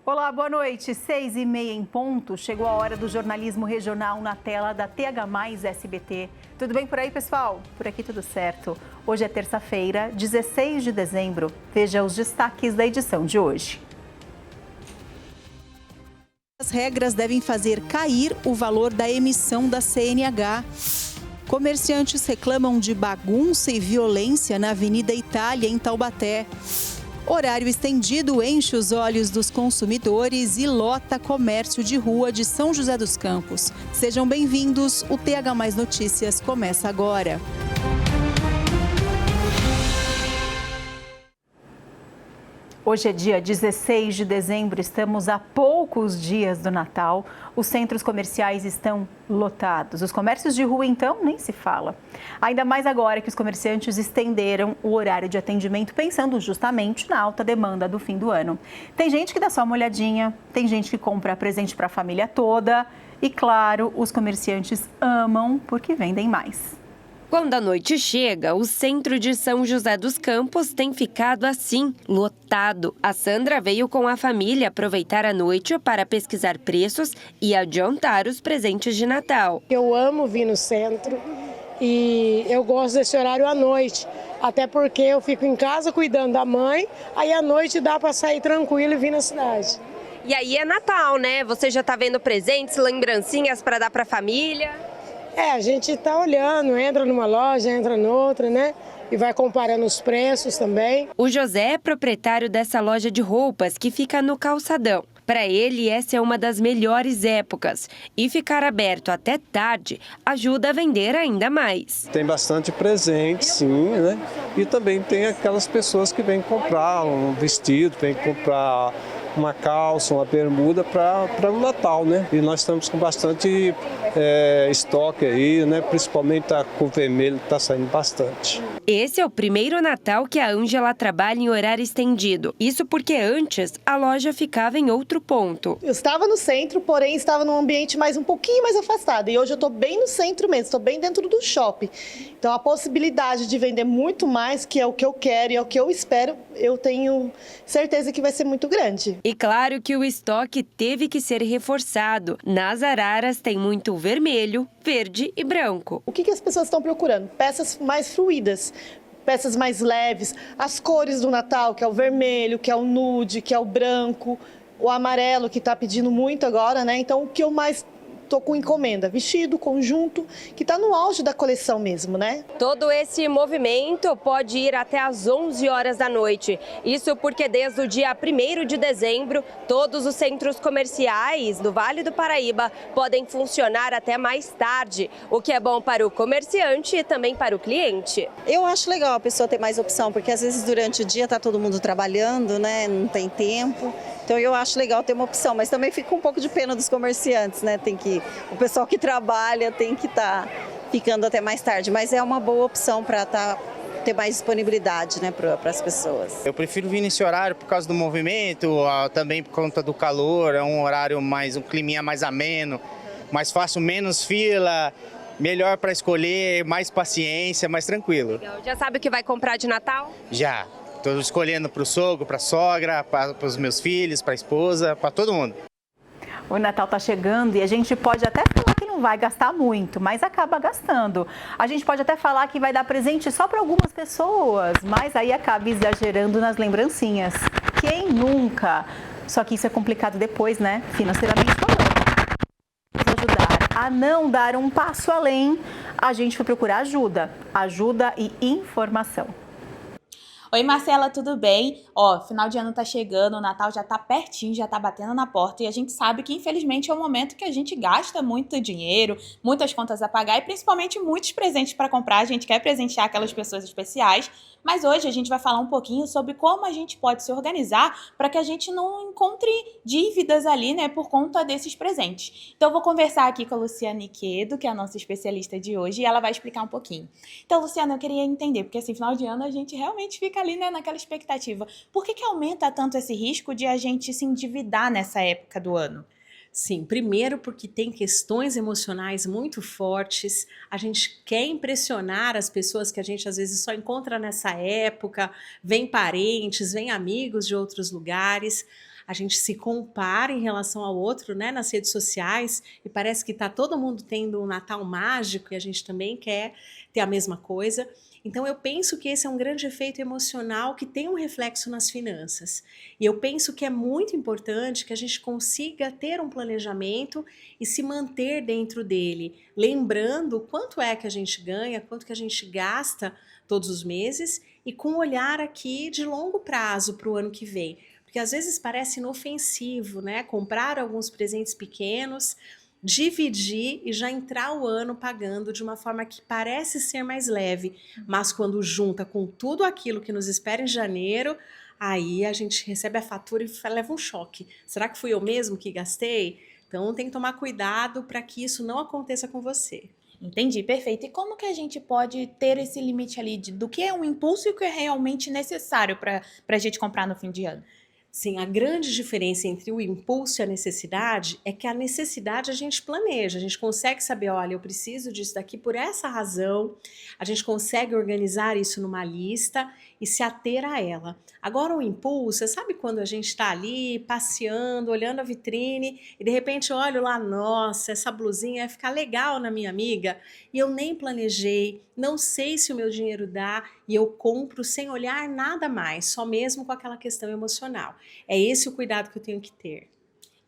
Olá, boa noite. 6h30 em ponto. Chegou a hora do jornalismo regional na tela da TH+ SBT. Tudo bem por aí, pessoal? Por aqui tudo certo. Hoje é terça-feira, 16 de dezembro. Veja os destaques da edição de hoje. As regras devem fazer cair o valor da emissão da CNH. Comerciantes reclamam de bagunça e violência na Avenida Itália, em Taubaté. Horário estendido enche os olhos dos consumidores e lota comércio de rua de São José dos Campos. Sejam bem-vindos, o TH+ Notícias começa agora. Hoje é dia 16 de dezembro, estamos a poucos dias do Natal. Os centros comerciais estão lotados. Os comércios de rua, então, nem se fala. Ainda mais agora que os comerciantes estenderam o horário de atendimento, pensando justamente na alta demanda do fim do ano. Tem gente que dá só uma olhadinha, tem gente que compra presente para a família toda. E, claro, os comerciantes amam porque vendem mais. Quando a noite chega, o centro de São José dos Campos tem ficado assim, lotado. A Sandra veio com a família aproveitar a noite para pesquisar preços e adiantar os presentes de Natal. Eu amo vir no centro e eu gosto desse horário à noite, até porque eu fico em casa cuidando da mãe, aí à noite dá para sair tranquilo e vir na cidade. E aí é Natal, né? Você já está vendo presentes, lembrancinhas para dar para a família? A gente está olhando, entra numa loja, entra noutra, né? E vai comparando os preços também. O José é proprietário dessa loja de roupas que fica no calçadão. Para ele, essa é uma das melhores épocas. E ficar aberto até tarde ajuda a vender ainda mais. Tem bastante presente, sim, né? E também tem aquelas pessoas que vêm comprar um vestido, vêm comprar uma calça, uma bermuda para o Natal, né? E nós estamos com bastante estoque aí, né? Principalmente a cor vermelha está saindo bastante. Esse é o primeiro Natal que a Ângela trabalha em horário estendido. Isso porque antes a loja ficava em outro ponto. Eu estava no centro, porém estava num ambiente um pouquinho mais afastado. E hoje eu estou bem no centro mesmo, estou bem dentro do shopping. Então a possibilidade de vender muito mais, que é o que eu quero e é o que eu espero, eu tenho certeza que vai ser muito grande. E claro que o estoque teve que ser reforçado. Nas araras tem muito vermelho, verde e branco. O que as pessoas estão procurando? Peças mais fluídas, peças mais leves, as cores do Natal, que é o vermelho, que é o nude, que é o branco, o amarelo, que está pedindo muito agora, né? Então, o que eu mais estou com encomenda, vestido, conjunto, que está no auge da coleção mesmo, né? Todo esse movimento pode ir até às 11 horas da noite. Isso porque desde o dia 1º de dezembro, todos os centros comerciais do Vale do Paraíba podem funcionar até mais tarde, o que é bom para o comerciante e também para o cliente. Eu acho legal a pessoa ter mais opção, porque às vezes durante o dia está todo mundo trabalhando, né? Não tem tempo. Então eu acho legal ter uma opção, mas também fica um pouco de pena dos comerciantes, né? O pessoal que trabalha tem que estar ficando até mais tarde, mas é uma boa opção para ter mais disponibilidade, né, para as pessoas. Eu prefiro vir nesse horário por causa do movimento, também por conta do calor, é um horário um climinha mais ameno, mais fácil, menos fila, melhor para escolher, mais paciência, mais tranquilo. Já sabe o que vai comprar de Natal? Já. Estou escolhendo para o sogro, para a sogra, para os meus filhos, para a esposa, para todo mundo. O Natal está chegando e a gente pode até falar que não vai gastar muito, mas acaba gastando. A gente pode até falar que vai dar presente só para algumas pessoas, mas aí acaba exagerando nas lembrancinhas. Quem nunca? Só que isso é complicado depois, né? Financeiramente falando. Para ajudar a não dar um passo além, a gente foi procurar ajuda e informação. Oi Marcela, tudo bem? Final de ano tá chegando, o Natal já tá pertinho, já tá batendo na porta e a gente sabe que infelizmente é um momento que a gente gasta muito dinheiro, muitas contas a pagar e principalmente muitos presentes para comprar, a gente quer presentear aquelas pessoas especiais, mas hoje a gente vai falar um pouquinho sobre como a gente pode se organizar para que a gente não encontre dívidas ali, né, por conta desses presentes. Então eu vou conversar aqui com a Luciane Quedo, que é a nossa especialista de hoje, e ela vai explicar um pouquinho. Então, Luciana, eu queria entender, porque assim, final de ano a gente realmente fica ali, né, naquela expectativa. Por que aumenta tanto esse risco de a gente se endividar nessa época do ano? Sim, primeiro porque tem questões emocionais muito fortes, a gente quer impressionar as pessoas que a gente às vezes só encontra nessa época, vem parentes, vem amigos de outros lugares, a gente se compara em relação ao outro, né, nas redes sociais, e parece que está todo mundo tendo um Natal mágico e a gente também quer ter a mesma coisa. Então eu penso que esse é um grande efeito emocional que tem um reflexo nas finanças. E eu penso que é muito importante que a gente consiga ter um planejamento e se manter dentro dele, lembrando quanto é que a gente ganha, quanto que a gente gasta todos os meses e com um olhar aqui de longo prazo para o ano que vem. Porque às vezes parece inofensivo, né? Comprar alguns presentes pequenos, dividir e já entrar o ano pagando de uma forma que parece ser mais leve, mas quando junta com tudo aquilo que nos espera em janeiro, aí a gente recebe a fatura e leva um choque. Será que fui eu mesmo que gastei? Então tem que tomar cuidado para que isso não aconteça com você. Entendi, perfeito. E como que a gente pode ter esse limite ali do que é um impulso e o que é realmente necessário para a gente comprar no fim de ano? Sim, a grande diferença entre o impulso e a necessidade é que a necessidade a gente planeja, a gente consegue saber, olha, eu preciso disso daqui por essa razão, a gente consegue organizar isso numa lista e se ater a ela. Agora o impulso, você sabe quando a gente está ali passeando, olhando a vitrine e de repente olho lá, nossa, essa blusinha vai ficar legal na minha amiga e eu nem planejei, não sei se o meu dinheiro dá e eu compro sem olhar nada mais, só mesmo com aquela questão emocional. É esse o cuidado que eu tenho que ter.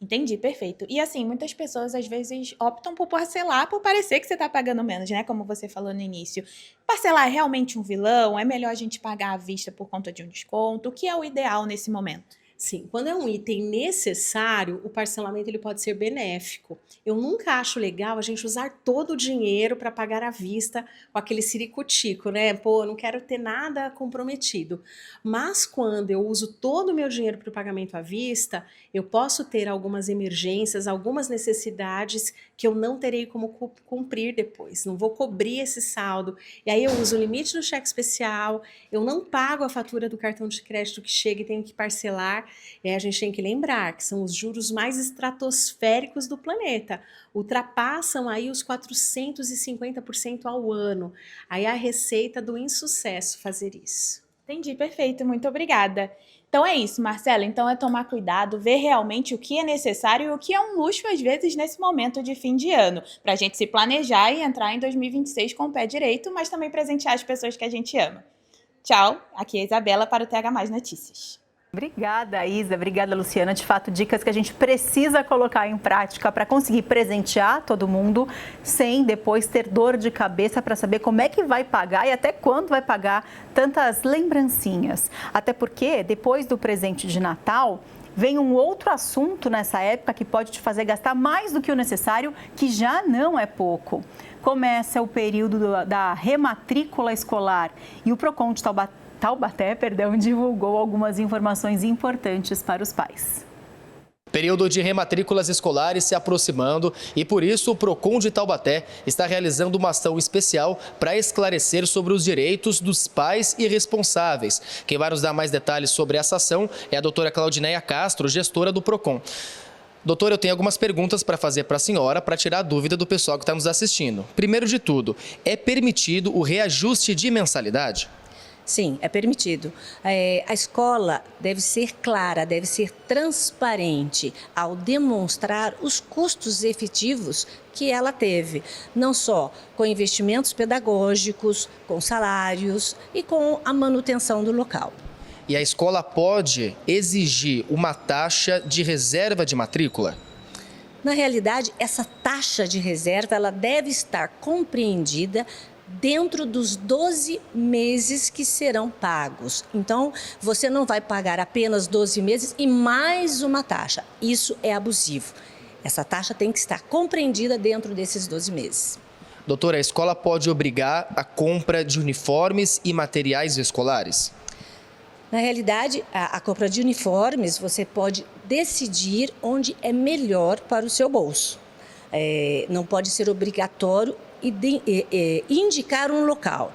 Entendi, perfeito. E assim, muitas pessoas às vezes optam por parcelar por parecer que você está pagando menos, né? Como você falou no início. Parcelar é realmente um vilão? É melhor a gente pagar à vista por conta de um desconto? O que é o ideal nesse momento? Sim, quando é um item necessário, o parcelamento ele pode ser benéfico. Eu nunca acho legal a gente usar todo o dinheiro para pagar à vista com aquele ciricutico, né? Pô, eu não quero ter nada comprometido. Mas quando eu uso todo o meu dinheiro para o pagamento à vista, eu posso ter algumas emergências, algumas necessidades que eu não terei como cumprir depois. Não vou cobrir esse saldo. E aí eu uso o limite do cheque especial, eu não pago a fatura do cartão de crédito que chega e tenho que parcelar. E a gente tem que lembrar que são os juros mais estratosféricos do planeta, ultrapassam aí os 450% ao ano. Aí é a receita do insucesso fazer isso. Entendi, perfeito, muito obrigada. Então é isso, Marcela, então é tomar cuidado, ver realmente o que é necessário e o que é um luxo às vezes nesse momento de fim de ano, para a gente se planejar e entrar em 2026 com o pé direito, mas também presentear as pessoas que a gente ama. Tchau, aqui é a Isabela para o TH Mais Notícias. Obrigada, Isa. Obrigada, Luciana. De fato, dicas que a gente precisa colocar em prática para conseguir presentear todo mundo sem depois ter dor de cabeça para saber como é que vai pagar e até quando vai pagar tantas lembrancinhas. Até porque, depois do presente de Natal, vem um outro assunto nessa época que pode te fazer gastar mais do que o necessário, que já não é pouco. Começa o período da rematrícula escolar e o Procon de Taubaté divulgou algumas informações importantes para os pais. Período de rematrículas escolares se aproximando e por isso o Procon de Taubaté está realizando uma ação especial para esclarecer sobre os direitos dos pais e responsáveis. Quem vai nos dar mais detalhes sobre essa ação é a doutora Claudineia Castro, gestora do Procon. Doutora, eu tenho algumas perguntas para fazer para a senhora, para tirar a dúvida do pessoal que está nos assistindo. Primeiro de tudo, é permitido o reajuste de mensalidade? Sim, é permitido. A escola deve ser clara, deve ser transparente ao demonstrar os custos efetivos que ela teve, não só com investimentos pedagógicos, com salários e com a manutenção do local. E a escola pode exigir uma taxa de reserva de matrícula? Na realidade, essa taxa de reserva ela deve estar compreendida dentro dos 12 meses que serão pagos. Então, você não vai pagar apenas 12 meses e mais uma taxa. Isso é abusivo. Essa taxa tem que estar compreendida dentro desses 12 meses. Doutora, a escola pode obrigar a compra de uniformes e materiais escolares? Na realidade, a compra de uniformes, você pode decidir onde é melhor para o seu bolso. Não pode ser obrigatório indicar um local.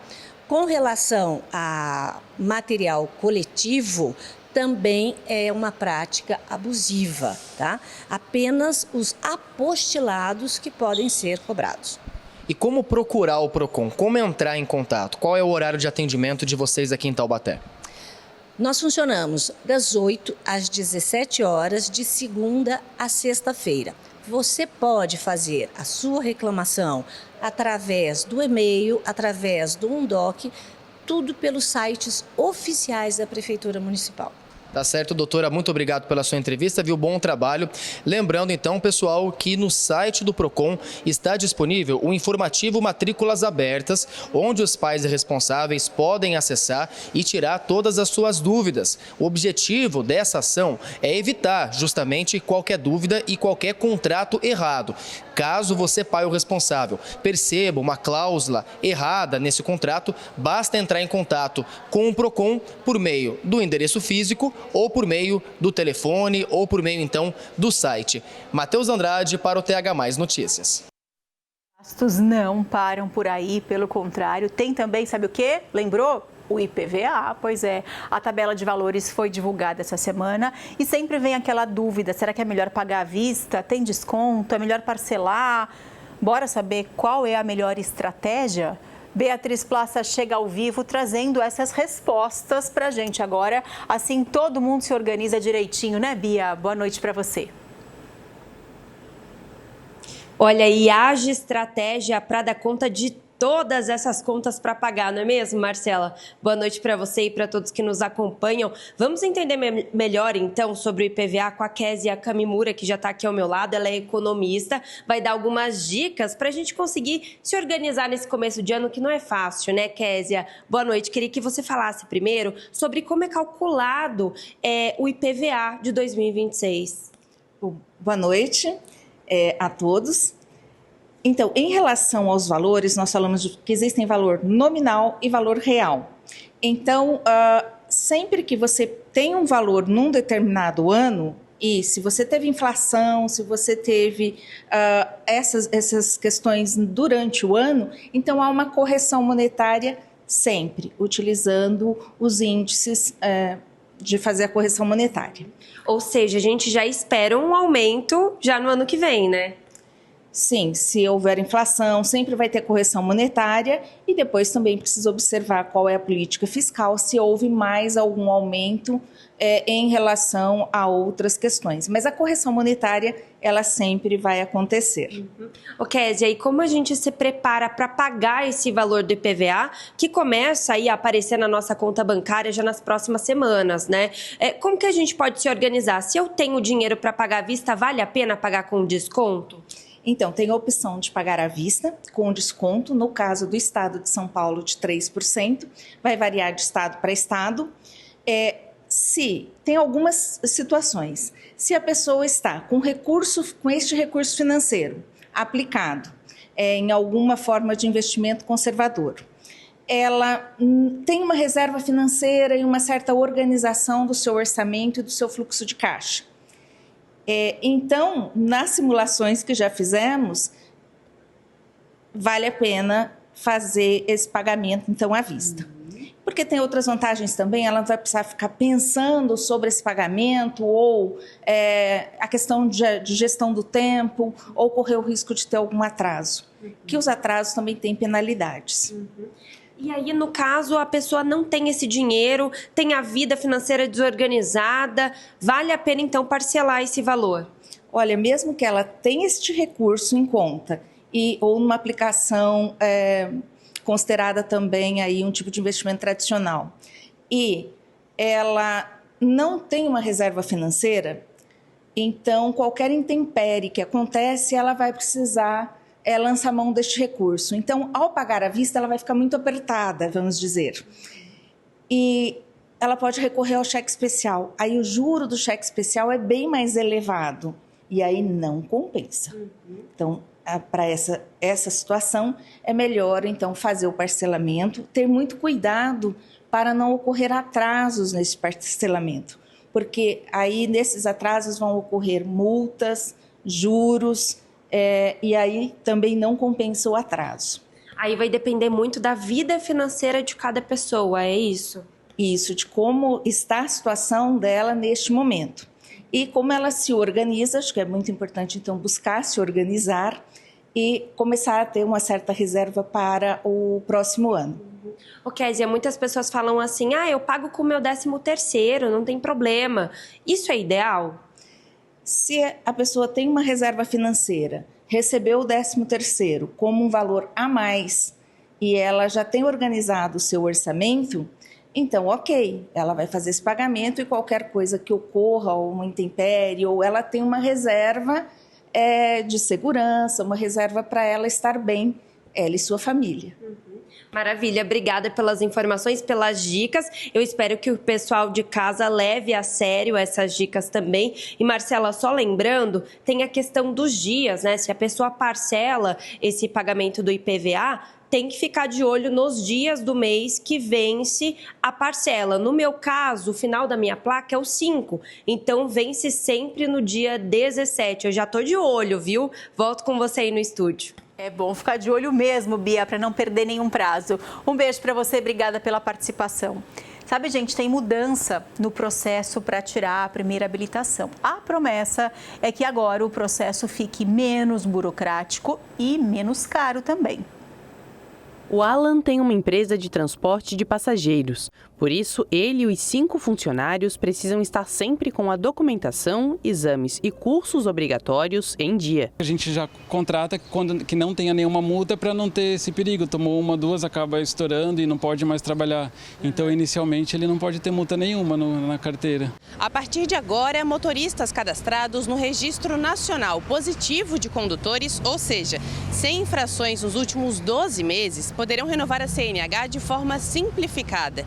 Com relação a material coletivo, também é uma prática abusiva, tá? Apenas os apostilados que podem ser cobrados. E como procurar o PROCON? Como entrar em contato? Qual é o horário de atendimento de vocês aqui em Taubaté? Nós funcionamos das 8 às 17 horas, de segunda a sexta-feira. Você pode fazer a sua reclamação através do e-mail, através do UNDOC, tudo pelos sites oficiais da Prefeitura Municipal. Tá certo, doutora, muito obrigado pela sua entrevista, viu? Bom trabalho. Lembrando então, pessoal, que no site do PROCON está disponível o informativo Matrículas Abertas, onde os pais e responsáveis podem acessar e tirar todas as suas dúvidas. O objetivo dessa ação é evitar justamente qualquer dúvida e qualquer contrato errado. Caso você, pai ou responsável, perceba uma cláusula errada nesse contrato, basta entrar em contato com o PROCON por meio do endereço físico ou por meio do telefone ou por meio, então, do site. Matheus Andrade para o TH Mais Notícias. Gastos não param por aí, pelo contrário, tem também, sabe o quê? Lembrou? O IPVA, pois é. A tabela de valores foi divulgada essa semana e sempre vem aquela dúvida, será que é melhor pagar à vista? Tem desconto? É melhor parcelar? Bora saber qual é a melhor estratégia? Beatriz Plaça chega ao vivo trazendo essas respostas para a gente agora. Assim todo mundo se organiza direitinho, né, Bia? Boa noite para você. Olha, e haja estratégia para dar conta de todas essas contas para pagar, não é mesmo, Marcela? Boa noite para você e para todos que nos acompanham. Vamos entender melhor, então, sobre o IPVA com a Késia Kamimura, que já está aqui ao meu lado. Ela é economista, vai dar algumas dicas para a gente conseguir se organizar nesse começo de ano, que não é fácil, né, Késia? Boa noite. Queria que você falasse primeiro sobre como é calculado o IPVA de 2026. Boa noite a todos. Então, em relação aos valores, nós falamos que existem valor nominal e valor real. Então, sempre que você tem um valor num determinado ano, e se você teve inflação, se você teve essas questões durante o ano, então há uma correção monetária sempre, utilizando os índices de fazer a correção monetária. Ou seja, a gente já espera um aumento já no ano que vem, né? Sim, se houver inflação, sempre vai ter correção monetária e depois também precisa observar qual é a política fiscal, se houve mais algum aumento em relação a outras questões. Mas a correção monetária, ela sempre vai acontecer. Késia, e como a gente se prepara para pagar esse valor do IPVA, que começa aí a aparecer na nossa conta bancária já nas próximas semanas, né? Como que a gente pode se organizar? Se eu tenho dinheiro para pagar à vista, vale a pena pagar com desconto? Então, tem a opção de pagar à vista, com desconto, no caso do estado de São Paulo, de 3%, vai variar de estado para estado. Se tem algumas situações, se a pessoa está com este recurso financeiro aplicado em alguma forma de investimento conservador, ela tem uma reserva financeira e uma certa organização do seu orçamento e do seu fluxo de caixa. Então, nas simulações que já fizemos, vale a pena fazer esse pagamento, então, à vista. Porque tem outras vantagens também, ela não vai precisar ficar pensando sobre esse pagamento ou a questão de gestão do tempo ou correr o risco de ter algum atraso. Que os atrasos também têm penalidades. E aí, no caso, a pessoa não tem esse dinheiro, tem a vida financeira desorganizada, vale a pena, então, parcelar esse valor? Olha, mesmo que ela tenha este recurso em conta ou numa aplicação considerada também aí um tipo de investimento tradicional, e ela não tem uma reserva financeira, então qualquer intempérie que acontece, ela vai precisar lançar mão deste recurso. Então, ao pagar à vista, ela vai ficar muito apertada, vamos dizer. E ela pode recorrer ao cheque especial. Aí o juro do cheque especial é bem mais elevado. E aí não compensa. Então, para essa situação, é melhor, então, fazer o parcelamento, ter muito cuidado para não ocorrer atrasos nesse parcelamento. Porque aí, nesses atrasos, vão ocorrer multas, juros, e aí também não compensa o atraso. Aí vai depender muito da vida financeira de cada pessoa, é isso? isso, de como está a situação dela neste momento. E como ela se organiza, acho que é muito importante, então, buscar se organizar e começar a ter uma certa reserva para o próximo ano. Ô, Kézia, muitas pessoas falam assim, eu pago com o meu 13º, não tem problema. Isso é ideal? Se a pessoa tem uma reserva financeira, recebeu o 13º como um valor a mais e ela já tem organizado o seu orçamento, então, ok, ela vai fazer esse pagamento e qualquer coisa que ocorra, ou uma intempérie, ou ela tem uma reserva de segurança, uma reserva para ela estar bem, ela e sua família. Maravilha, obrigada pelas informações, pelas dicas. Eu espero que o pessoal de casa leve a sério essas dicas também. E Marcela, só lembrando, tem a questão dos dias, né? Se a pessoa parcela esse pagamento do IPVA, tem que ficar de olho nos dias do mês que vence a parcela. No meu caso, o final da minha placa é o 5, então vence sempre no dia 17. Eu já tô de olho, viu? Volto com você aí no estúdio. É bom ficar de olho mesmo, Bia, para não perder nenhum prazo. Um beijo para você, obrigada pela participação. Sabe, gente, tem mudança no processo para tirar a primeira habilitação. A promessa é que agora o processo fique menos burocrático e menos caro também. O Alan tem uma empresa de transporte de passageiros. Por isso, ele e os 5 funcionários precisam estar sempre com a documentação, exames e cursos obrigatórios em dia. A gente já contrata que não tenha nenhuma multa para não ter esse perigo. Tomou 1, 2, acaba estourando e não pode mais trabalhar. Então, inicialmente, ele não pode ter multa nenhuma na carteira. A partir de agora, motoristas cadastrados no Registro Nacional Positivo de Condutores, ou seja, sem infrações nos últimos 12 meses, poderão renovar a CNH de forma simplificada.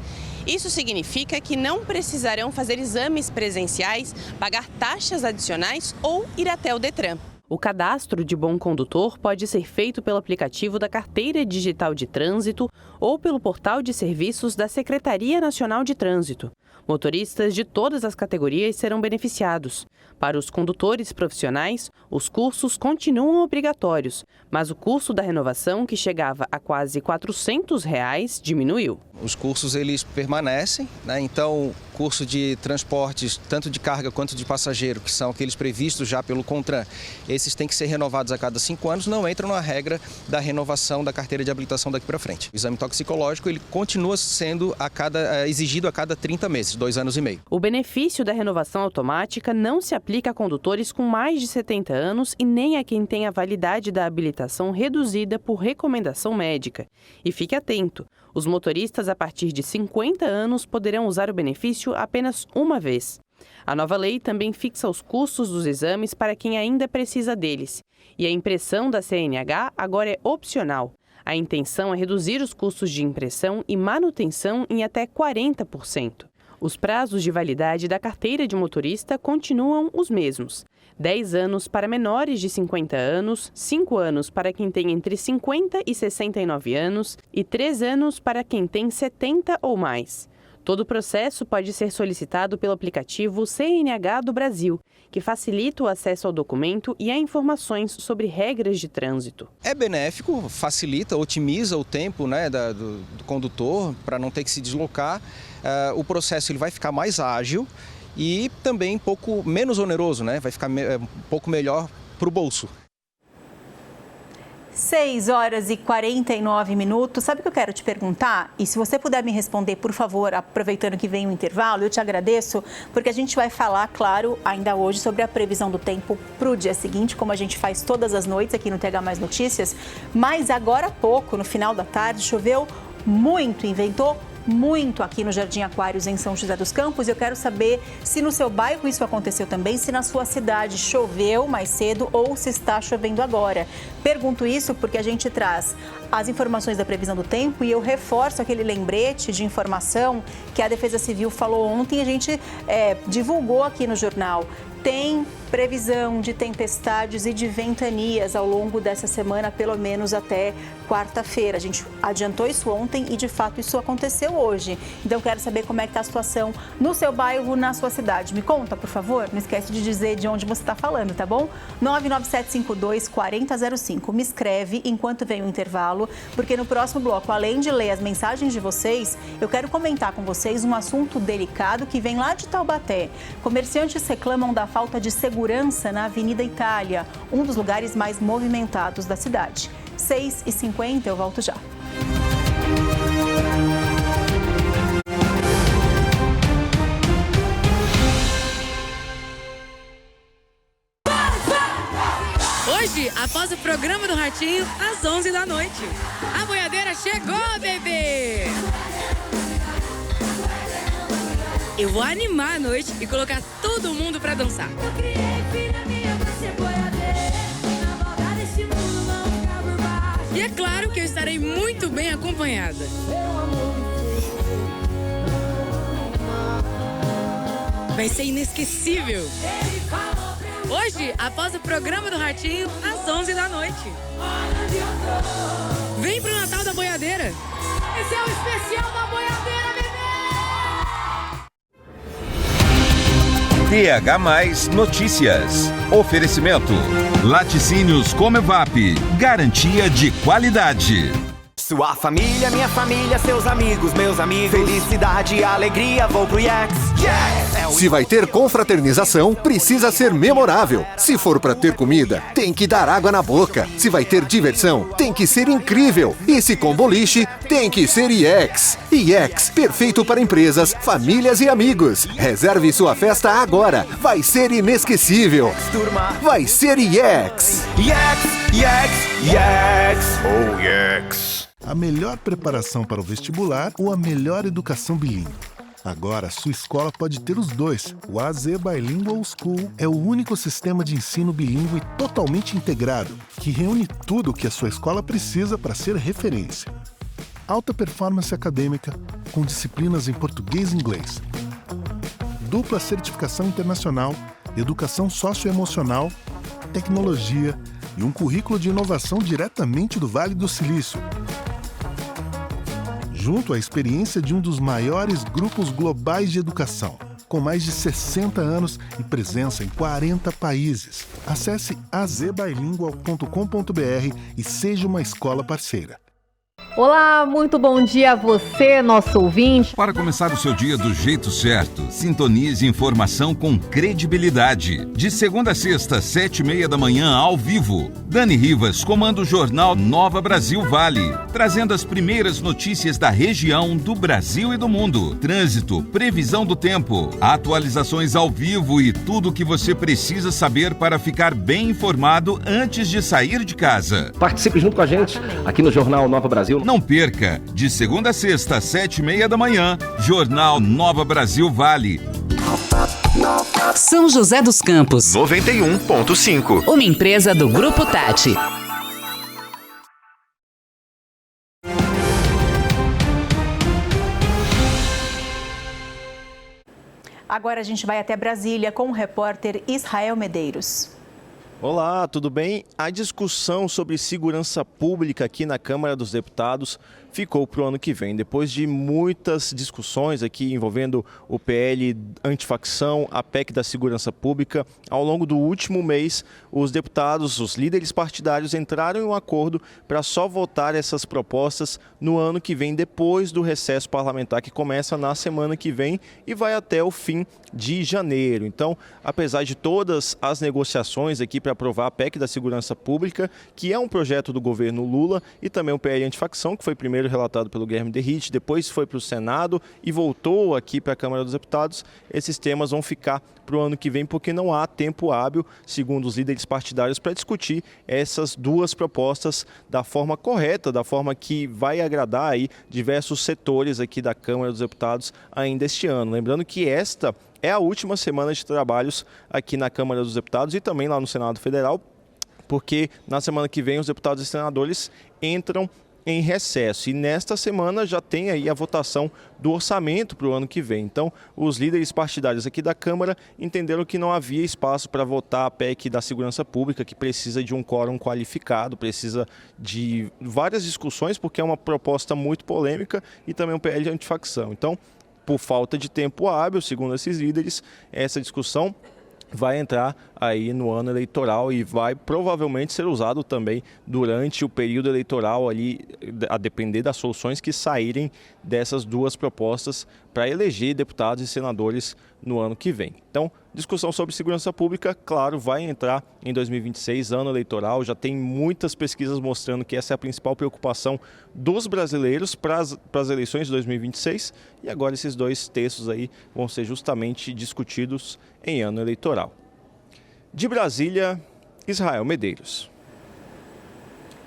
Isso significa que não precisarão fazer exames presenciais, pagar taxas adicionais ou ir até o Detran. O cadastro de bom condutor pode ser feito pelo aplicativo da Carteira Digital de Trânsito ou pelo portal de serviços da Secretaria Nacional de Trânsito. Motoristas de todas as categorias serão beneficiados. Para os condutores profissionais, os cursos continuam obrigatórios, mas o custo da renovação, que chegava a quase R$ 400, diminuiu. Os cursos eles permanecem, né? Então, curso de transportes, tanto de carga quanto de passageiro, que são aqueles previstos já pelo CONTRAN, esses têm que ser renovados a cada 5 anos, não entram na regra da renovação da carteira de habilitação daqui para frente. O exame toxicológico ele continua sendo exigido a cada 30 meses, 2 anos e meio. O benefício da renovação automática não se aplica a condutores com mais de 70 anos e nem a quem tem a validade da habilitação reduzida por recomendação médica. E fique atento, os motoristas a partir de 50 anos poderão usar o benefício apenas uma vez. A nova lei também fixa os custos dos exames para quem ainda precisa deles. E a impressão da CNH agora é opcional. A intenção é reduzir os custos de impressão e manutenção em até 40%. Os prazos de validade da carteira de motorista continuam os mesmos. 10 anos para menores de 50 anos, 5 anos para quem tem entre 50 e 69 anos e 3 anos para quem tem 70 ou mais. Todo o processo pode ser solicitado pelo aplicativo CNH do Brasil, que facilita o acesso ao documento e a informações sobre regras de trânsito. É benéfico, facilita, otimiza o tempo, né, do condutor para não ter que se deslocar. O processo ele vai ficar mais ágil e também um pouco menos oneroso, né? Vai ficar um pouco melhor para o bolso. 6h49. Sabe o que eu quero te perguntar? E se você puder me responder, por favor, aproveitando que vem o intervalo, eu te agradeço, porque a gente vai falar, claro, ainda hoje sobre a previsão do tempo para o dia seguinte, como a gente faz todas as noites aqui no TH Mais Notícias. Mas agora há pouco, no final da tarde, choveu muito, ventou muito aqui no Jardim Aquários, em São José dos Campos. Eu quero saber se no seu bairro isso aconteceu também, se na sua cidade choveu mais cedo ou se está chovendo agora. Pergunto isso porque a gente traz as informações da previsão do tempo e eu reforço aquele lembrete de informação que a Defesa Civil falou ontem e a gente divulgou aqui no jornal. Tem Previsão de tempestades e de ventanias ao longo dessa semana, pelo menos até quarta-feira. A gente adiantou isso ontem e, de fato, isso aconteceu hoje. Então, quero saber como é que está a situação no seu bairro, na sua cidade. Me conta, por favor. Não esquece de dizer de onde você está falando, tá bom? 99752-4005. Me escreve enquanto vem o intervalo, porque no próximo bloco, além de ler as mensagens de vocês, eu quero comentar com vocês um assunto delicado que vem lá de Taubaté. Comerciantes reclamam da falta de segurança na Avenida Itália, um dos lugares mais movimentados da cidade. 6h50, eu volto já. Hoje, após o programa do Ratinho, às 11 da noite. A boiadeira chegou, bebê! Eu vou animar a noite e colocar todo mundo pra dançar. E é claro que eu estarei muito bem acompanhada. Vai ser inesquecível. Hoje, após o programa do Ratinho, às 11 da noite. Vem pro Natal da Boiadeira. Esse é o especial da Boiadeira, bebê! TH+ Notícias. Oferecimento. Laticínios Comevap. Garantia de qualidade. Sua família, minha família, seus amigos, meus amigos. Felicidade e alegria, vou pro Yax. Se vai ter confraternização, precisa ser memorável. Se for pra ter comida, tem que dar água na boca. Se vai ter diversão, tem que ser incrível. E se com boliche, tem que ser IEX. IEX, perfeito para empresas, famílias e amigos. Reserve sua festa agora. Vai ser inesquecível. Vai ser IEX. IEX, IEX, IEX. Oh, IEX. A melhor preparação para o vestibular ou a melhor educação bilíngue? Agora, sua escola pode ter os dois. O AZ Bilingual School é o único sistema de ensino bilíngue totalmente integrado, que reúne tudo o que a sua escola precisa para ser referência. Alta performance acadêmica, com disciplinas em português e inglês. Dupla certificação internacional, educação socioemocional, tecnologia e um currículo de inovação diretamente do Vale do Silício. Junto à experiência de um dos maiores grupos globais de educação, com mais de 60 anos e presença em 40 países. Acesse azbilingual.com.br e seja uma escola parceira. Olá, muito bom dia a você, nosso ouvinte. Para começar o seu dia do jeito certo, sintonize informação com credibilidade. De segunda a sexta, 7h30 da manhã, ao vivo. Dani Rivas comanda o jornal Nova Brasil Vale, trazendo as primeiras notícias da região, do Brasil e do mundo. Trânsito, previsão do tempo, atualizações ao vivo e tudo o que você precisa saber para ficar bem informado antes de sair de casa. Participe junto com a gente aqui no Jornal Nova Brasil. Não perca, de segunda a sexta, 7h30 da manhã, Jornal Nova Brasil Vale. São José dos Campos 91.5. Uma empresa do Grupo Tati. Agora a gente vai até Brasília com o repórter Israel Medeiros. Olá, tudo bem? A discussão sobre segurança pública aqui na Câmara dos Deputados ficou para o ano que vem. Depois de muitas discussões aqui envolvendo o PL antifacção, a PEC da segurança pública, ao longo do último mês, os deputados, os líderes partidários entraram em um acordo para só votar essas propostas no ano que vem, depois do recesso parlamentar, que começa na semana que vem e vai até o fim de janeiro. Então, apesar de todas as negociações aqui para aprovar a PEC da segurança pública, que é um projeto do governo Lula, e também o PL antifacção, que foi primeiro relatado pelo Guilherme Derrite, depois foi para o Senado e voltou aqui para a Câmara dos Deputados, esses temas vão ficar para o ano que vem, porque não há tempo hábil, segundo os líderes partidários, para discutir essas duas propostas da forma correta, da forma que vai agradar aí diversos setores aqui da Câmara dos Deputados ainda este ano. Lembrando que esta é a última semana de trabalhos aqui na Câmara dos Deputados e também lá no Senado Federal, porque na semana que vem os deputados e senadores entram em recesso. E nesta semana já tem aí a votação do orçamento para o ano que vem. Então, os líderes partidários aqui da Câmara entenderam que não havia espaço para votar a PEC da segurança pública, que precisa de um quórum qualificado, precisa de várias discussões, porque é uma proposta muito polêmica e também um PL de antifacção. Então, por falta de tempo hábil, segundo esses líderes, essa discussão vai entrar aí no ano eleitoral e vai provavelmente ser usado também durante o período eleitoral ali, a depender das soluções que saírem dessas duas propostas para eleger deputados e senadores no ano que vem. Então, discussão sobre segurança pública, claro, vai entrar em 2026, ano eleitoral. Já tem muitas pesquisas mostrando que essa é a principal preocupação dos brasileiros para as eleições de 2026. E agora esses dois textos aí vão ser justamente discutidos em ano eleitoral. De Brasília, Israel Medeiros.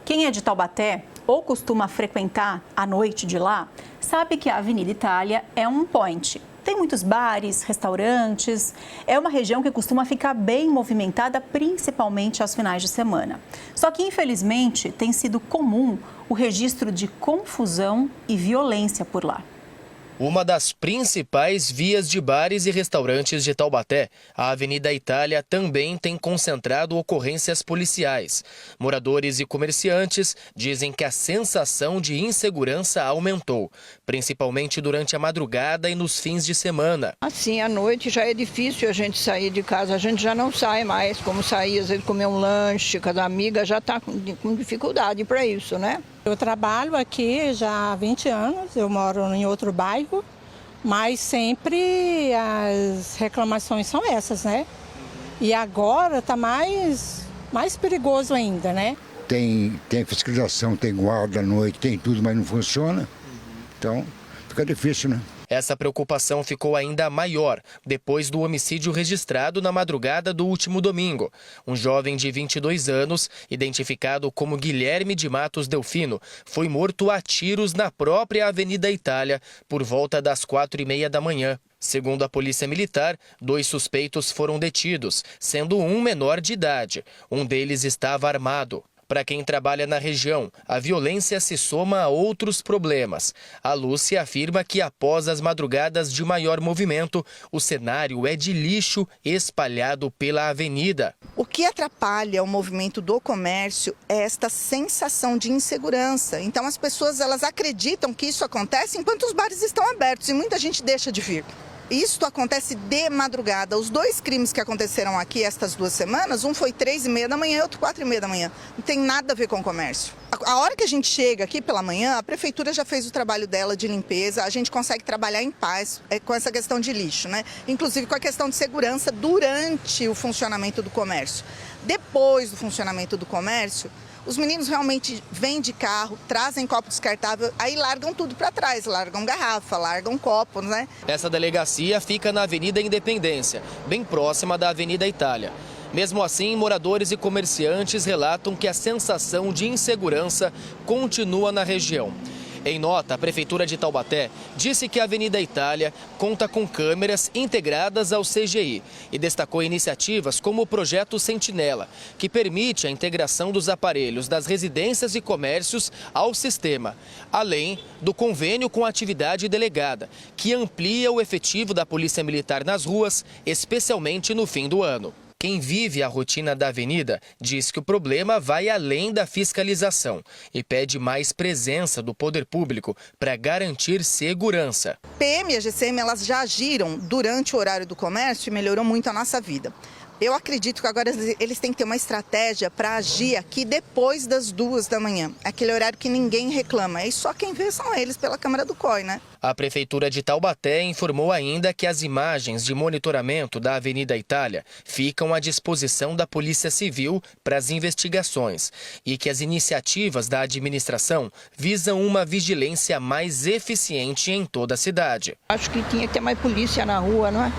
Quem é de Taubaté ou costuma frequentar a noite de lá, sabe que a Avenida Itália é um point. Tem muitos bares, restaurantes, é uma região que costuma ficar bem movimentada, principalmente aos finais de semana. Só que, infelizmente, tem sido comum o registro de confusão e violência por lá. Uma das principais vias de bares e restaurantes de Taubaté, a Avenida Itália também tem concentrado ocorrências policiais. Moradores e comerciantes dizem que a sensação de insegurança aumentou, principalmente durante a madrugada e nos fins de semana. Assim, à noite já é difícil a gente sair de casa, a gente já não sai mais, como sair, às vezes comer um lanche, cada amiga já está com dificuldade para isso, né? Eu trabalho aqui já há 20 anos, eu moro em outro bairro, mas sempre as reclamações são essas, né? E agora está mais perigoso ainda, né? Tem fiscalização, tem guarda à noite, tem tudo, mas não funciona. Então, fica difícil, né? Essa preocupação ficou ainda maior depois do homicídio registrado na madrugada do último domingo. Um jovem de 22 anos, identificado como Guilherme de Matos Delfino, foi morto a tiros na própria Avenida Itália por volta das 4h30 da manhã. Segundo a Polícia Militar, 2 suspeitos foram detidos, sendo um menor de idade. Um deles estava armado. Para quem trabalha na região, a violência se soma a outros problemas. A Lúcia afirma que após as madrugadas de maior movimento, o cenário é de lixo espalhado pela avenida. O que atrapalha o movimento do comércio é esta sensação de insegurança. Então as pessoas elas acreditam que isso acontece enquanto os bares estão abertos e muita gente deixa de vir. Isto acontece de madrugada. Os 2 crimes que aconteceram aqui estas 2 semanas, um foi 3h30 da manhã e outro 4h30 da manhã. Não tem nada a ver com o comércio. A hora que a gente chega aqui pela manhã, a prefeitura já fez o trabalho dela de limpeza, a gente consegue trabalhar em paz com essa questão de lixo, né? Inclusive com a questão de segurança durante o funcionamento do comércio. Depois do funcionamento do comércio, os meninos realmente vêm de carro, trazem copo descartável, aí largam tudo para trás, largam garrafa, largam copo, né? Essa delegacia fica na Avenida Independência, bem próxima da Avenida Itália. Mesmo assim, moradores e comerciantes relatam que a sensação de insegurança continua na região. Em nota, a Prefeitura de Taubaté disse que a Avenida Itália conta com câmeras integradas ao CGI e destacou iniciativas como o Projeto Sentinela, que permite a integração dos aparelhos das residências e comércios ao sistema, além do convênio com a atividade delegada, que amplia o efetivo da Polícia Militar nas ruas, especialmente no fim do ano. Quem vive a rotina da avenida diz que o problema vai além da fiscalização e pede mais presença do poder público para garantir segurança. PM e a GCM elas já agiram durante o horário do comércio e melhorou muito a nossa vida. Eu acredito que agora eles têm que ter uma estratégia para agir aqui depois das 2 da manhã. Aquele horário que ninguém reclama. E só quem vê são eles pela Câmara do COI, né? A Prefeitura de Taubaté informou ainda que as imagens de monitoramento da Avenida Itália ficam à disposição da Polícia Civil para as investigações e que as iniciativas da administração visam uma vigilância mais eficiente em toda a cidade. Acho que tinha que ter mais polícia na rua, não é?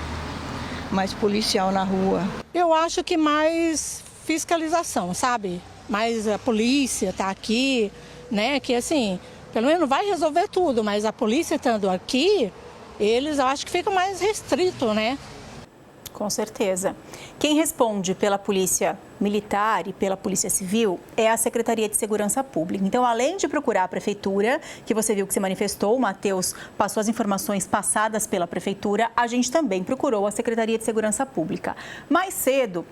Mais policial na rua. Eu acho que mais fiscalização, sabe? Mais a polícia tá aqui, né? Que assim, pelo menos não vai resolver tudo, mas a polícia estando aqui, eles eu acho que fica mais restrito, né? Com certeza. Quem responde pela Polícia Militar e pela Polícia Civil é a Secretaria de Segurança Pública. Então, além de procurar a Prefeitura, que você viu que se manifestou, o Matheus passou as informações passadas pela Prefeitura, a gente também procurou a Secretaria de Segurança Pública. Mais cedo,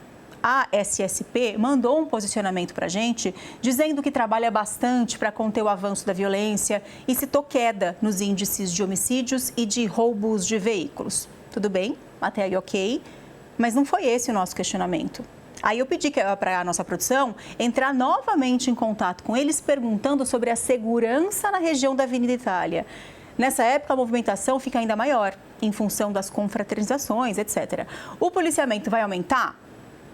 a SSP mandou um posicionamento para a gente, dizendo que trabalha bastante para conter o avanço da violência e citou queda nos índices de homicídios e de roubos de veículos. Tudo bem, até aí ok, mas não foi esse o nosso questionamento. Aí eu pedi para a nossa produção entrar novamente em contato com eles, perguntando sobre a segurança na região da Avenida Itália. Nessa época, a movimentação fica ainda maior, em função das confraternizações, etc. O policiamento vai aumentar?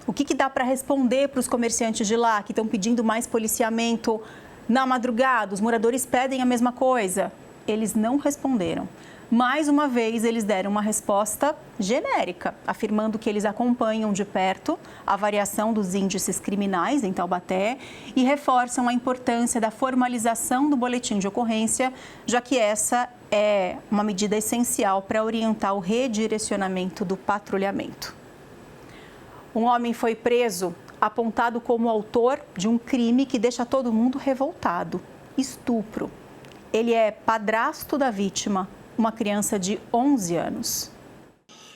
O que dá para responder para os comerciantes de lá que estão pedindo mais policiamento na madrugada? Os moradores pedem a mesma coisa. Eles não responderam. Mais uma vez, eles deram uma resposta genérica, afirmando que eles acompanham de perto a variação dos índices criminais em Taubaté e reforçam a importância da formalização do boletim de ocorrência, já que essa é uma medida essencial para orientar o redirecionamento do patrulhamento. Um homem foi preso, apontado como autor de um crime que deixa todo mundo revoltado: estupro. Ele é padrasto da vítima, uma criança de 11 anos.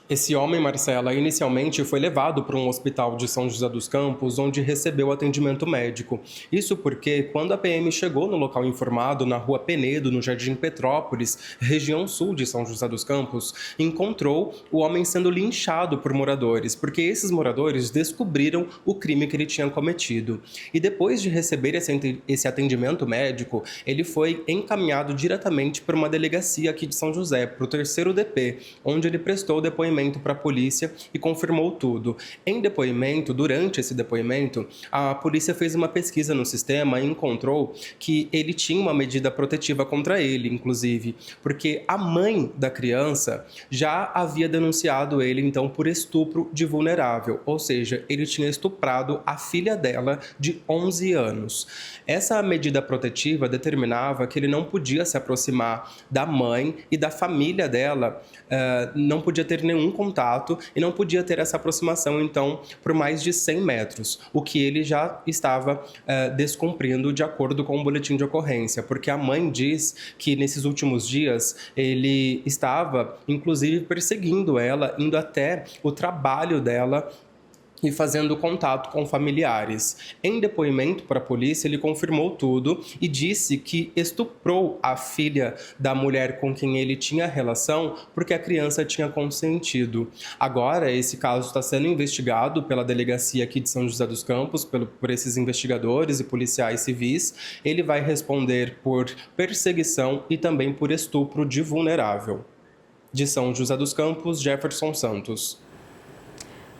Esse homem, Marcela, inicialmente foi levado para um hospital de São José dos Campos, onde recebeu atendimento médico. Isso porque, quando a PM chegou no local informado, na Rua Penedo, no Jardim Petrópolis, região sul de São José dos Campos, encontrou o homem sendo linchado por moradores, porque esses moradores descobriram o crime que ele tinha cometido. E depois de receber esse atendimento médico, ele foi encaminhado diretamente para uma delegacia aqui de São José, para o 3º DP, onde ele prestou depoimento para a polícia e confirmou tudo. Em depoimento, durante esse depoimento, a polícia fez uma pesquisa no sistema e encontrou que ele tinha uma medida protetiva contra ele, inclusive, porque a mãe da criança já havia denunciado ele, então, por estupro de vulnerável, ou seja, ele tinha estuprado a filha dela de 11 anos. Essa medida protetiva determinava que ele não podia se aproximar da mãe e da família dela, não podia ter nenhum contato e não podia ter essa aproximação, então, por mais de 100 metros, o que ele já estava descumprindo de acordo com o boletim de ocorrência, porque a mãe diz que nesses últimos dias ele estava, inclusive, perseguindo ela, indo até o trabalho dela e fazendo contato com familiares. Em depoimento para a polícia, ele confirmou tudo e disse que estuprou a filha da mulher com quem ele tinha relação porque a criança tinha consentido. Agora, esse caso está sendo investigado pela delegacia aqui de São José dos Campos, por esses investigadores e policiais civis. Ele vai responder por perseguição e também por estupro de vulnerável. De São José dos Campos, Jefferson Santos.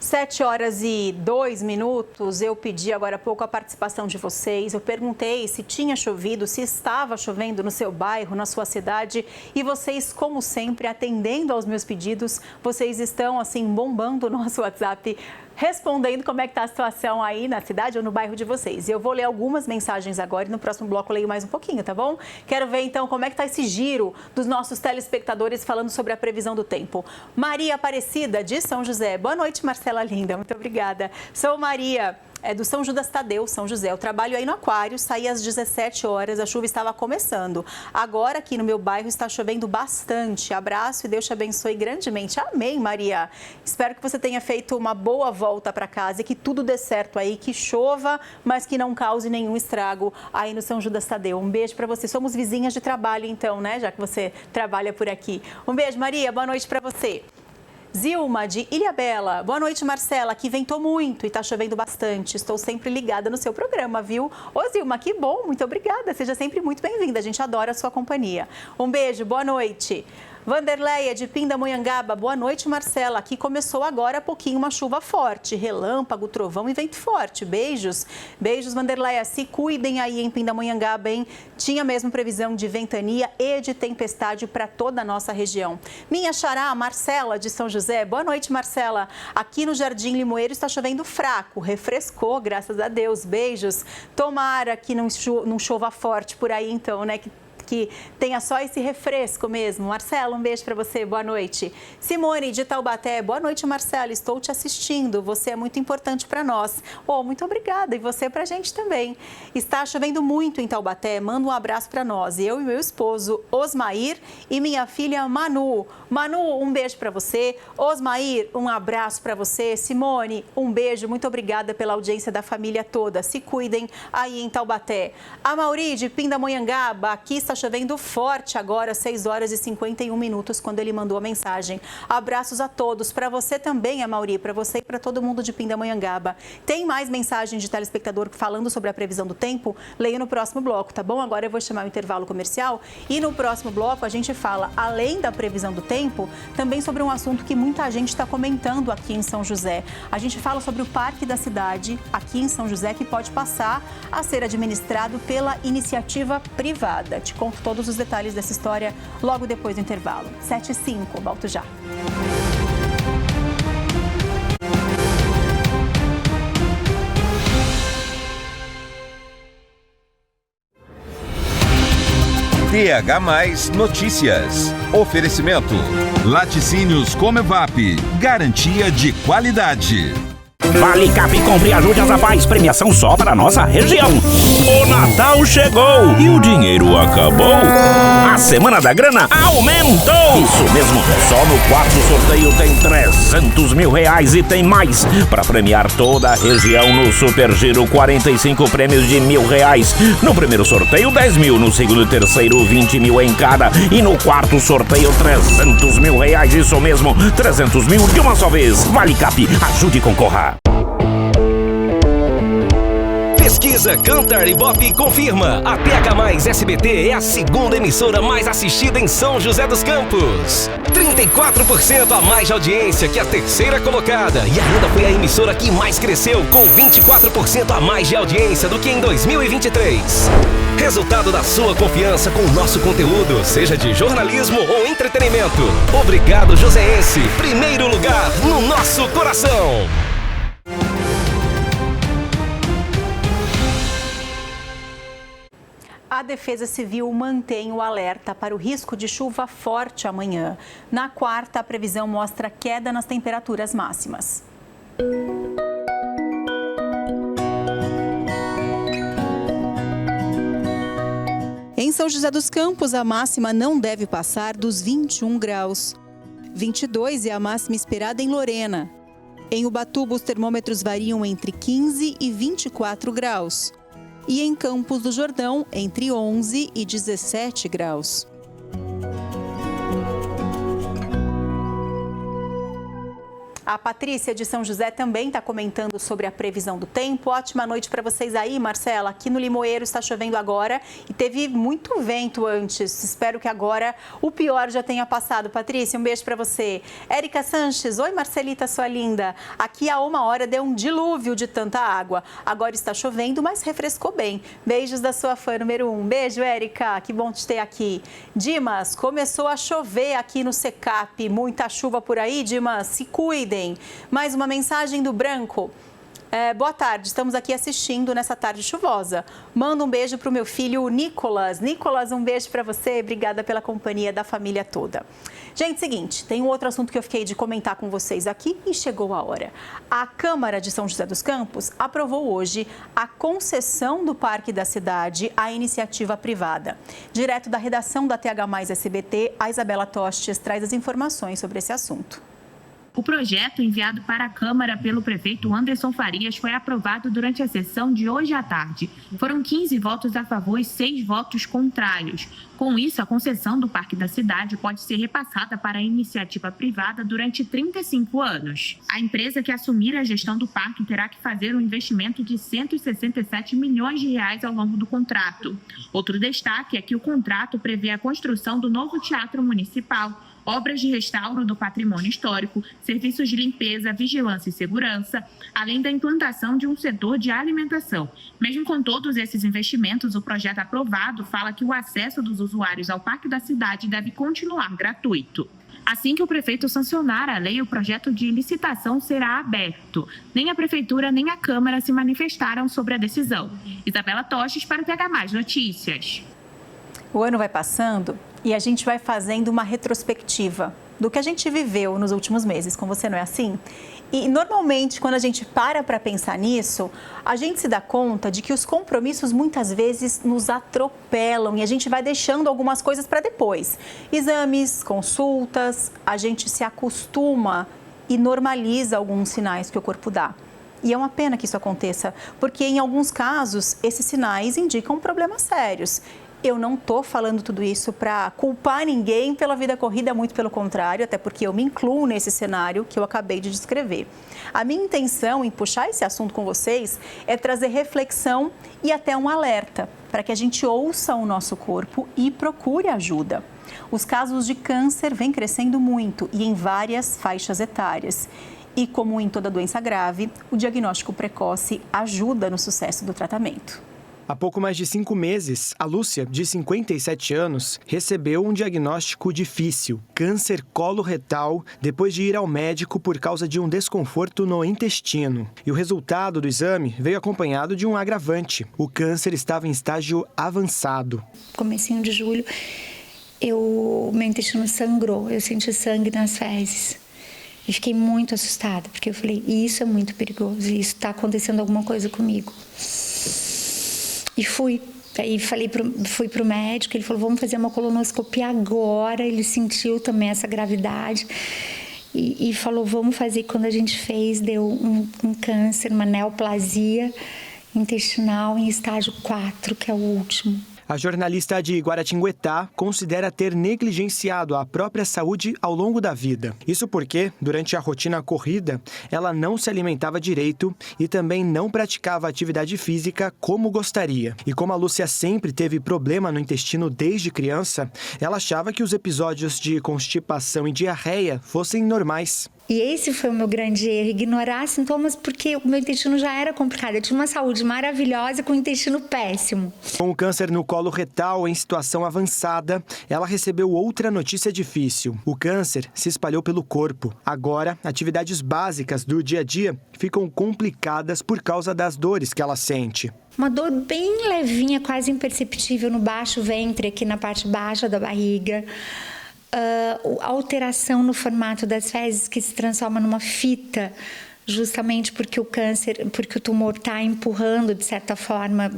7h02, eu pedi agora há pouco a participação de vocês. Eu perguntei se tinha chovido, se estava chovendo no seu bairro, na sua cidade. E vocês, como sempre, atendendo aos meus pedidos, vocês estão, assim, bombando o nosso WhatsApp, respondendo como é que está a situação aí na cidade ou no bairro de vocês. Eu vou ler algumas mensagens agora e no próximo bloco eu leio mais um pouquinho, tá bom? Quero ver, então, como é que está esse giro dos nossos telespectadores falando sobre a previsão do tempo. Maria Aparecida, de São José. Boa noite, Marcela linda. Muito obrigada. Sou Maria. É do São Judas Tadeu, São José. Eu trabalho aí no Aquário, saí às 17 horas, a chuva estava começando. Agora aqui no meu bairro está chovendo bastante. Abraço e Deus te abençoe grandemente. Amém, Maria. Espero que você tenha feito uma boa volta para casa e que tudo dê certo aí, que chova, mas que não cause nenhum estrago aí no São Judas Tadeu. Um beijo para você. Somos vizinhas de trabalho então, né? Já que você trabalha por aqui. Um beijo, Maria. Boa noite para você. Zilma, de Ilhabela. Boa noite, Marcela. Aqui ventou muito e está chovendo bastante. Estou sempre ligada no seu programa, viu? Ô, Zilma, que bom. Muito obrigada. Seja sempre muito bem-vinda. A gente adora a sua companhia. Um beijo. Boa noite. Vanderleia, de Pindamonhangaba. Boa noite, Marcela. Aqui começou agora há pouquinho uma chuva forte. Relâmpago, trovão e vento forte. Beijos. Beijos, Vanderleia. Se cuidem aí em Pindamonhangaba, hein? Tinha mesmo previsão de ventania e de tempestade para toda a nossa região. Minha xará, Marcela, de São José. Boa noite, Marcela. Aqui no Jardim Limoeiro está chovendo fraco. Refrescou, graças a Deus. Beijos. Tomara que não chova forte por aí, então, né? Que que tenha só esse refresco mesmo. Marcelo, um beijo para você, boa noite. Simone, de Taubaté, boa noite, Marcelo, estou te assistindo, você é muito importante para nós. Muito obrigada, e você para a gente também. Está chovendo muito em Taubaté, manda um abraço para nós. Eu e meu esposo, Osmair, e minha filha Manu. Manu, um beijo para você. Osmair, um abraço para você. Simone, um beijo, muito obrigada pela audiência da família toda. Se cuidem aí em Taubaté. A Mauri, de Pindamonhangaba, aqui está chovendo forte agora, 6 horas e 51 minutos, quando ele mandou a mensagem. Abraços a todos, para você também, a Mauri, para você e para todo mundo de Pindamonhangaba. Tem mais mensagem de telespectador falando sobre a previsão do tempo? Leia no próximo bloco, tá bom? Agora eu vou chamar o intervalo comercial e no próximo bloco a gente fala, além da previsão do tempo, também sobre um assunto que muita gente está comentando aqui em São José. A gente fala sobre o Parque da Cidade, aqui em São José, que pode passar a ser administrado pela iniciativa privada. Te conto todos os detalhes dessa história logo depois do intervalo. 7h05, volto já. TH+ Notícias. Oferecimento. Laticínios Comevap. Garantia de qualidade. Vale Cap, compre e ajude as Avais. Premiação só para nossa região. O Natal chegou e o dinheiro acabou. A Semana da Grana aumentou. Isso mesmo, só no quarto sorteio tem 300 mil reais e tem mais. Para premiar toda a região no Super Giro, 45 prêmios de R$1.000. No primeiro sorteio, 10 mil. No segundo e terceiro, 20 mil em cada. E no quarto sorteio, 300 mil reais. Isso mesmo, 300 mil de uma só vez. Vale Cap, ajude e concorra. Pesquisa Cantar Ibope confirma. A TH+ SBT é a segunda emissora mais assistida em São José dos Campos. 34% a mais de audiência que a terceira colocada. E ainda foi a emissora que mais cresceu, com 24% a mais de audiência do que em 2023. Resultado da sua confiança com o nosso conteúdo, seja de jornalismo ou entretenimento. Obrigado, Joseense. Primeiro lugar no nosso coração. A Defesa Civil mantém o alerta para o risco de chuva forte amanhã. Na quarta, a previsão mostra queda nas temperaturas máximas. Em São José dos Campos, a máxima não deve passar dos 21 graus. 22 é a máxima esperada em Lorena. Em Ubatuba, os termômetros variam entre 15 e 24 graus. E em Campos do Jordão, entre 11 e 17 graus. A Patrícia de São José também está comentando sobre a previsão do tempo. Ótima noite para vocês aí, Marcela. Aqui no Limoeiro está chovendo agora e teve muito vento antes. Espero que agora o pior já tenha passado. Patrícia, um beijo para você. Érica Sanches, oi Marcelita, sua linda. Aqui há 1 hora deu um dilúvio de tanta água. Agora está chovendo, mas refrescou bem. Beijos da sua fã número 1. Beijo, Érica. Que bom te ter aqui. Dimas, começou a chover aqui no Secap. Muita chuva por aí, Dimas. Se cuidem. Mais uma mensagem do Branco. Boa tarde, estamos aqui assistindo nessa tarde chuvosa. Manda um beijo para o meu filho Nicolas. Nicolas, um beijo para você. Obrigada pela companhia da família toda. Gente, seguinte, tem um outro assunto que eu fiquei de comentar com vocês aqui e chegou a hora. A Câmara de São José dos Campos aprovou hoje a concessão do Parque da Cidade à iniciativa privada. Direto da redação da TH+ SBT, a Isabela Tostes traz as informações sobre esse assunto. O projeto enviado para a Câmara pelo prefeito Anderson Farias foi aprovado durante a sessão de hoje à tarde. Foram 15 votos a favor e 6 votos contrários. Com isso, a concessão do Parque da Cidade pode ser repassada para a iniciativa privada durante 35 anos. A empresa que assumir a gestão do parque terá que fazer um investimento de R$ 167 milhões ao longo do contrato. Outro destaque é que o contrato prevê a construção do novo Teatro Municipal, obras de restauro do patrimônio histórico, serviços de limpeza, vigilância e segurança, além da implantação de um setor de alimentação. Mesmo com todos esses investimentos, o projeto aprovado fala que o acesso dos usuários ao Parque da Cidade deve continuar gratuito. Assim que o prefeito sancionar a lei, o projeto de licitação será aberto. Nem a Prefeitura nem a Câmara se manifestaram sobre a decisão. Isabela Tostes para o TH+ Notícias. O ano vai passando e a gente vai fazendo uma retrospectiva do que a gente viveu nos últimos meses. Com você não é assim? E normalmente, quando a gente para pensar nisso, a gente se dá conta de que os compromissos muitas vezes nos atropelam e a gente vai deixando algumas coisas para depois. Exames, consultas, a gente se acostuma e normaliza alguns sinais que o corpo dá. E é uma pena que isso aconteça, porque em alguns casos esses sinais indicam problemas sérios. Eu não estou falando tudo isso para culpar ninguém pela vida corrida, muito pelo contrário, até porque eu me incluo nesse cenário que eu acabei de descrever. A minha intenção em puxar esse assunto com vocês é trazer reflexão e até um alerta, para que a gente ouça o nosso corpo e procure ajuda. Os casos de câncer vêm crescendo muito e em várias faixas etárias. E como em toda doença grave, o diagnóstico precoce ajuda no sucesso do tratamento. Há pouco mais de 5 meses, a Lúcia, de 57 anos, recebeu um diagnóstico difícil, câncer coloretal, depois de ir ao médico por causa de um desconforto no intestino. E o resultado do exame veio acompanhado de um agravante. O câncer estava em estágio avançado. Comecinho de julho, meu intestino sangrou, eu senti sangue nas fezes. E fiquei muito assustada, porque eu falei, isso é muito perigoso, isso está acontecendo alguma coisa comigo. E fui. Aí fui pro médico, ele falou, vamos fazer uma colonoscopia agora. Ele sentiu também essa gravidade e falou, vamos fazer. Quando a gente fez, deu um câncer, uma neoplasia intestinal em estágio 4, que é o último. A jornalista de Guaratinguetá considera ter negligenciado a própria saúde ao longo da vida. Isso porque, durante a rotina corrida, ela não se alimentava direito e também não praticava atividade física como gostaria. E como a Lúcia sempre teve problema no intestino desde criança, ela achava que os episódios de constipação e diarreia fossem normais. E esse foi o meu grande erro, ignorar sintomas, porque o meu intestino já era complicado. Eu tinha uma saúde maravilhosa com o intestino péssimo. Com o câncer no colo retal em situação avançada, ela recebeu outra notícia difícil. O câncer se espalhou pelo corpo. Agora, atividades básicas do dia a dia ficam complicadas por causa das dores que ela sente. Uma dor bem levinha, quase imperceptível no baixo ventre, aqui na parte baixa da barriga. Alteração no formato das fezes que se transforma numa fita, justamente porque o tumor está empurrando, de certa forma,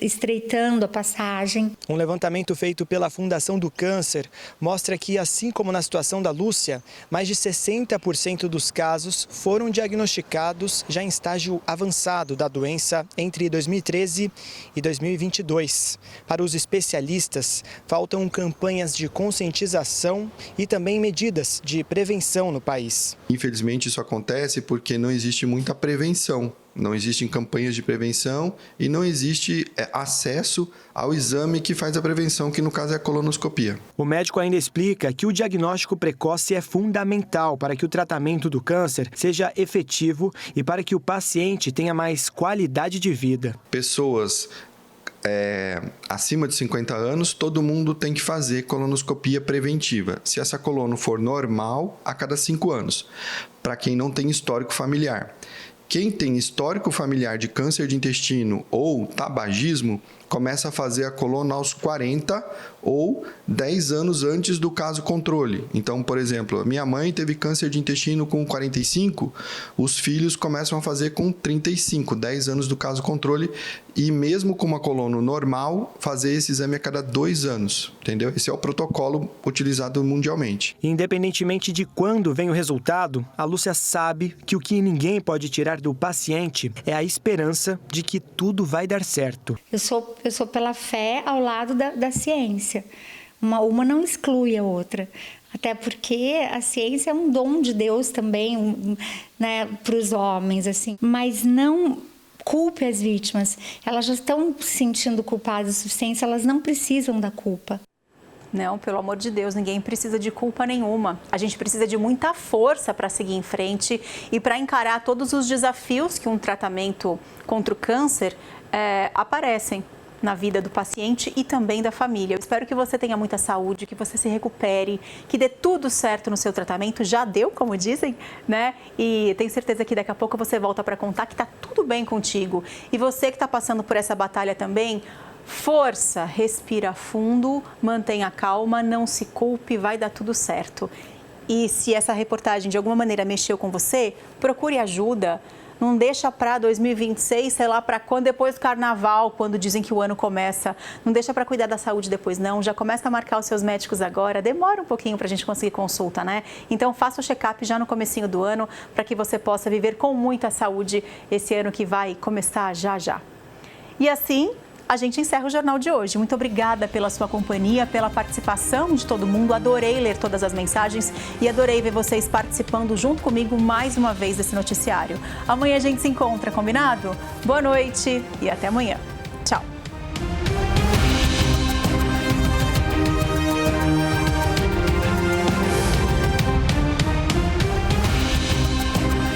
estreitando a passagem. Um levantamento feito pela Fundação do Câncer mostra que, assim como na situação da Lúcia, mais de 60% dos casos foram diagnosticados já em estágio avançado da doença entre 2013 e 2022. Para os especialistas, faltam campanhas de conscientização e também medidas de prevenção no país. Infelizmente, isso acontece porque não existe muita prevenção, não existem campanhas de prevenção e não existe acesso ao exame que faz a prevenção, que no caso é a colonoscopia. O médico ainda explica que o diagnóstico precoce é fundamental para que o tratamento do câncer seja efetivo e para que o paciente tenha mais qualidade de vida. Pessoas acima de 50 anos, todo mundo tem que fazer colonoscopia preventiva. Se essa colono for normal, a cada 5 anos. Para quem não tem histórico familiar. Quem tem histórico familiar de câncer de intestino ou tabagismo, começa a fazer a coluna aos 40 ou 10 anos antes do caso controle. Então, por exemplo, a minha mãe teve câncer de intestino com 45, os filhos começam a fazer com 35, 10 anos do caso controle, e mesmo com uma coluna normal, fazer esse exame a cada 2 anos, entendeu? Esse é o protocolo utilizado mundialmente. Independentemente de quando vem o resultado, a Lúcia sabe que o que ninguém pode tirar do paciente é a esperança de que tudo vai dar certo. Eu sou pela fé ao lado da ciência. Uma não exclui a outra. Até porque a ciência é um dom de Deus também, né, para os homens, assim. Mas não culpe as vítimas. Elas já estão se sentindo culpadas o suficiente, elas não precisam da culpa. Não, pelo amor de Deus, ninguém precisa de culpa nenhuma. A gente precisa de muita força para seguir em frente e para encarar todos os desafios que um tratamento contra o câncer aparecem na vida do paciente e também da família. Eu espero que você tenha muita saúde, que você se recupere, que dê tudo certo no seu tratamento. Já deu, como dizem, né? E tenho certeza que daqui a pouco você volta para contar que está tudo bem contigo. E você que está passando por essa batalha também, Força, respira fundo, mantenha calma, não se culpe, vai dar tudo certo. E se essa reportagem de alguma maneira mexeu com você, procure ajuda. Não deixa para 2026, sei lá, para quando, depois do carnaval, quando dizem que o ano começa. Não deixa para cuidar da saúde depois, não. Já começa a marcar os seus médicos agora. Demora um pouquinho para a gente conseguir consulta, né? Então, faça o check-up já no comecinho do ano, para que você possa viver com muita saúde esse ano que vai começar já já. E assim, a gente encerra o Jornal de hoje. Muito obrigada pela sua companhia, pela participação de todo mundo. Adorei ler todas as mensagens e adorei ver vocês participando junto comigo mais uma vez desse noticiário. Amanhã a gente se encontra, combinado? Boa noite e até amanhã.